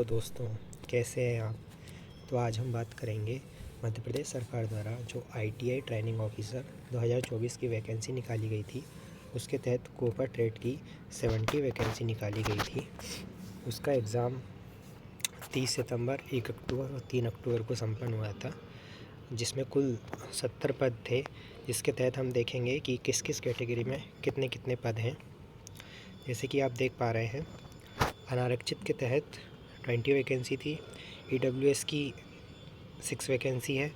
तो दोस्तों, कैसे हैं आप। तो आज हम बात करेंगे मध्य प्रदेश सरकार द्वारा जो ITI ट्रेनिंग ऑफिसर 2024 की वैकेंसी निकाली गई थी, उसके तहत कोपा ट्रेड की 70 वैकेंसी निकाली गई थी। उसका एग्ज़ाम 30 सितंबर, 1 अक्टूबर और 3 अक्टूबर को संपन्न हुआ था, जिसमें कुल 70 पद थे। जिसके तहत हम देखेंगे कि किस किस कैटेगरी में कितने कितने पद हैं। जैसे कि आप देख पा रहे हैं, अनारक्षित के तहत 20 वैकेंसी थी, EWS की 6 वैकेंसी है,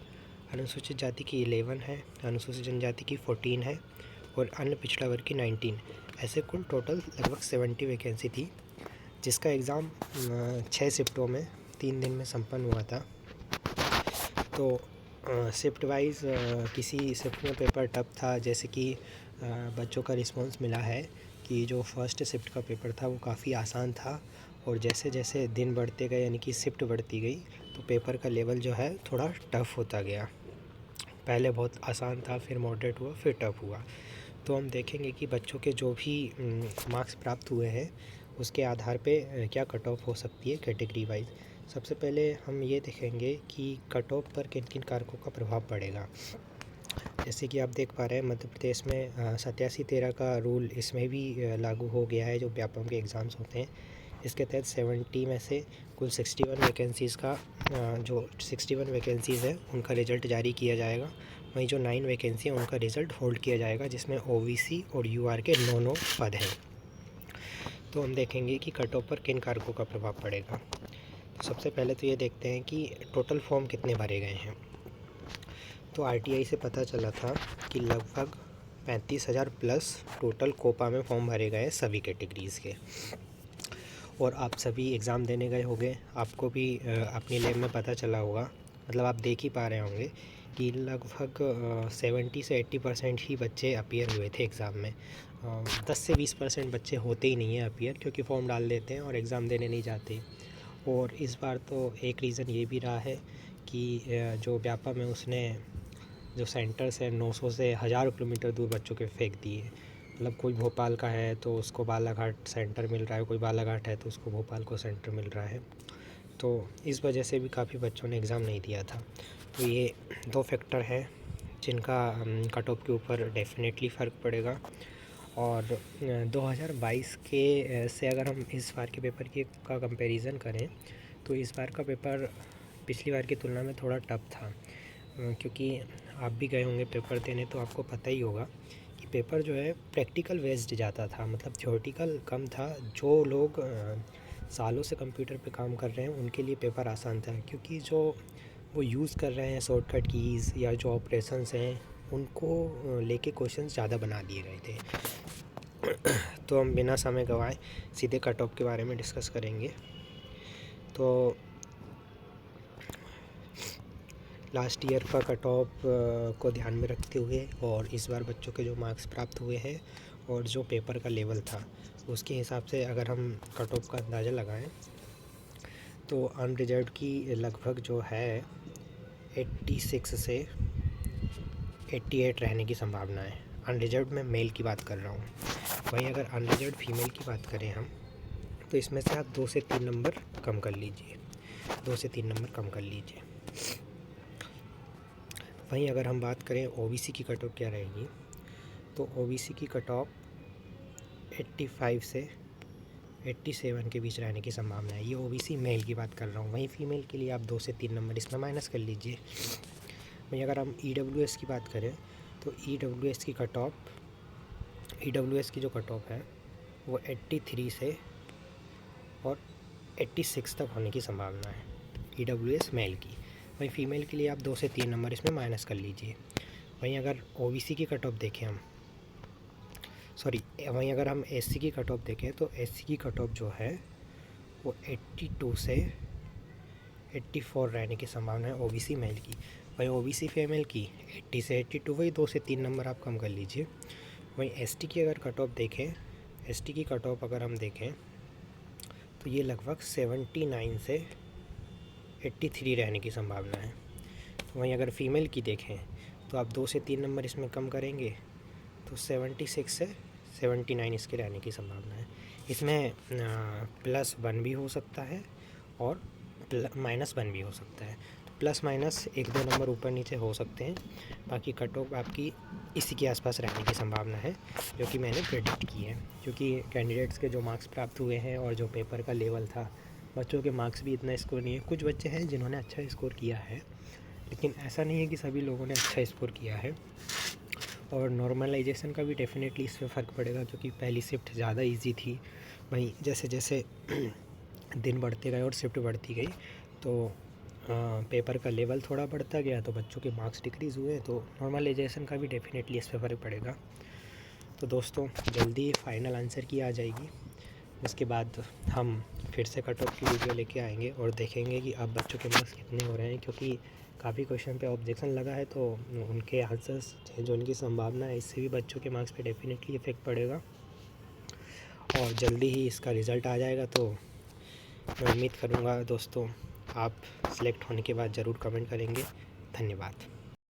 अनुसूचित जाति की 11 है, अनुसूचित जनजाति की 14 है और अन्य पिछड़ा वर्ग की 19। ऐसे कुल टोटल लगभग 70 वैकेंसी थी, जिसका एग्ज़ाम 6 शिफ्टों में 3 दिन में संपन्न हुआ था। तो शिफ्ट वाइज किसी शिफ्ट में पेपर टफ था, जैसे कि बच्चों का रिस्पांस मिला है कि जो फर्स्ट शिफ्ट का पेपर था वो काफ़ी आसान था, और जैसे जैसे दिन बढ़ते गए यानी कि शिफ्ट बढ़ती गई तो पेपर का लेवल जो है थोड़ा टफ़ होता गया। पहले बहुत आसान था, फिर मॉडरेट हुआ, फिर टफ़ हुआ। तो हम देखेंगे कि बच्चों के जो भी मार्क्स प्राप्त हुए हैं उसके आधार पे क्या कट ऑफ हो सकती है कैटेगरी वाइज। सबसे पहले हम ये देखेंगे कि कट ऑफ पर किन किन कारकों का प्रभाव पड़ेगा। जैसे कि आप देख पा रहे हैं, मध्य प्रदेश में 87-13 का रूल इसमें भी लागू हो गया है, जो व्यापम के एग्ज़ाम्स होते हैं। इसके तहत 70 में से कुल 61 वैकेंसीज़ का जो 61 वैकेंसीज़ हैं उनका रिज़ल्ट जारी किया जाएगा। वहीं जो 9 वैकेंसी हैं उनका रिज़ल्ट होल्ड किया जाएगा, जिसमें OBC और UR के 9 पद हैं। तो हम देखेंगे कि कट ऑफ पर किन कारकों का प्रभाव पड़ेगा। तो सबसे पहले तो ये देखते हैं कि टोटल फॉर्म कितने भरे गए हैं। तो RTI से पता चला था कि लगभग 35,000 प्लस टोटल कोपा में फॉर्म भरे गए सभी कैटेगरीज़ के। और आप सभी एग्ज़ाम देने गए होंगे, आपको भी अपनी लैब में पता चला होगा, मतलब आप देख ही पा रहे होंगे कि लगभग 70 से 80% ही बच्चे अपीयर हुए थे एग्ज़ाम में। 10 से 20% बच्चे होते ही नहीं हैं अपीयर, क्योंकि फॉर्म डाल देते हैं और एग्ज़ाम देने नहीं जाते। और इस बार तो एक रीज़न ये भी रहा है कि जो व्यापम है उसने जो सेंटर्स हैं 900 से 1000 किलोमीटर दूर बच्चों के फेंक दिए। मतलब कोई भोपाल का है तो उसको बालाघाट सेंटर मिल रहा है, कोई बालाघाट है तो उसको भोपाल को सेंटर मिल रहा है। तो इस वजह से भी काफ़ी बच्चों ने एग्ज़ाम नहीं दिया था। तो ये 2 फैक्टर हैं जिनका कट ऑफ के ऊपर डेफिनेटली फ़र्क पड़ेगा। और 2022 के से अगर हम इस बार के पेपर का कंपैरिजन करें तो इस बार का पेपर पिछली बार की तुलना में थोड़ा टफ था, क्योंकि आप भी गए होंगे पेपर देने, तो आपको पता ही होगा कि पेपर जो है प्रैक्टिकल बेस्ड जाता था, मतलब थ्योरेटिकल कम था। जो लोग सालों से कंप्यूटर पे काम कर रहे हैं उनके लिए पेपर आसान था, क्योंकि जो वो यूज़ कर रहे हैं शॉर्टकट कीज़ या जो ऑपरेशंस हैं उनको लेके क्वेश्चंस ज़्यादा बना दिए गए थे। तो हम बिना समय गंवाए सीधे कट ऑफ के बारे में डिस्कस करेंगे। तो लास्ट ईयर का कट ऑफ को ध्यान में रखते हुए और इस बार बच्चों के जो मार्क्स प्राप्त हुए हैं और जो पेपर का लेवल था उसके हिसाब से अगर हम कट ऑफ का अंदाज़ा लगाएं तो अनरिजर्व्ड की लगभग जो है 86 से 88 रहने की संभावना है। अनरिजर्व्ड में मेल की बात कर रहा हूँ। वहीं अगर अनरिजर्व्ड फीमेल की बात करें हम, तो इसमें से आप 2 से 3 नंबर कम कर लीजिए, 2 से 3 नंबर कम कर लीजिए। वहीं अगर हम बात करें OBC की कट ऑफ क्या रहेगी, तो OBC की कट ऑफ 85 से 87 के बीच रहने की संभावना है। ये OBC मेल की बात कर रहा हूँ। वहीं फ़ीमेल के लिए आप 2 से 3 नंबर इसमें माइनस कर लीजिए। वहीं अगर हम EWS की बात करें तो EWS की कट ऑफ, EWS की जो कट ऑफ है वो 83 से और 86 तक होने की संभावना है, EWS मेल की। वहीं फ़ीमेल के लिए आप 2 से 3 नंबर इसमें माइनस कर लीजिए। वहीं अगर OBC की कट ऑफ देखें हम, वहीं अगर हम SC की कट ऑफ देखें तो SC की कट ऑफ जो है वो 82 से 84 रहने की संभावना है OBC मेल की। वहीं OBC फीमेल की 80 से 82, वही 2 से 3 नंबर आप कम कर लीजिए। वहीं ST की अगर कट ऑफ देखें, ST की कट ऑफ अगर हम देखें तो ये लगभग 79 से 83 रहने की संभावना है। वहीं अगर फ़ीमेल की देखें तो आप 2 से 3 नंबर इसमें कम करेंगे तो 76 से 79 इसके रहने की संभावना है। इसमें +1 भी हो सकता है और -1 भी हो सकता है। तो प्लस माइनस 1-2 नंबर ऊपर नीचे हो सकते हैं, बाकी कट ऑफ आपकी इसी के आसपास रहने की संभावना है, जो कि मैंने प्रेडिक्ट की है। क्योंकि कैंडिडेट्स के जो मार्क्स प्राप्त हुए हैं और जो पेपर का लेवल था, बच्चों के मार्क्स भी इतना स्कोर नहीं है। कुछ बच्चे हैं जिन्होंने अच्छा स्कोर किया है, लेकिन ऐसा नहीं है कि सभी लोगों ने अच्छा स्कोर किया है। और नॉर्मलाइजेशन का भी डेफिनेटली इसमें फ़र्क पड़ेगा, क्योंकि पहली शिफ्ट ज़्यादा इजी थी। वहीं जैसे जैसे दिन बढ़ते गए और शिफ्ट बढ़ती गई, तो पेपर का लेवल थोड़ा बढ़ता गया, तो बच्चों के मार्क्स डिक्रीज़ हुए, तो नॉर्मलाइजेशन का भी डेफिनेटली इस पर फ़र्क पड़ेगा। तो दोस्तों, जल्दी फाइनल आंसर की आ जाएगी। उसके बाद हम फिर से कट ऑफ की वीडियो लेके आएंगे और देखेंगे कि अब बच्चों के मार्क्स कितने हो रहे हैं, क्योंकि काफ़ी क्वेश्चन पे ऑब्जेक्शन लगा है, तो उनके आंसर्स चेंज होने की संभावना है। इससे भी बच्चों के मार्क्स पे डेफिनेटली इफ़ेक्ट पड़ेगा और जल्दी ही इसका रिज़ल्ट आ जाएगा। तो मैं उम्मीद करूँगा दोस्तों, आप सिलेक्ट होने के बाद ज़रूर कमेंट करेंगे। धन्यवाद।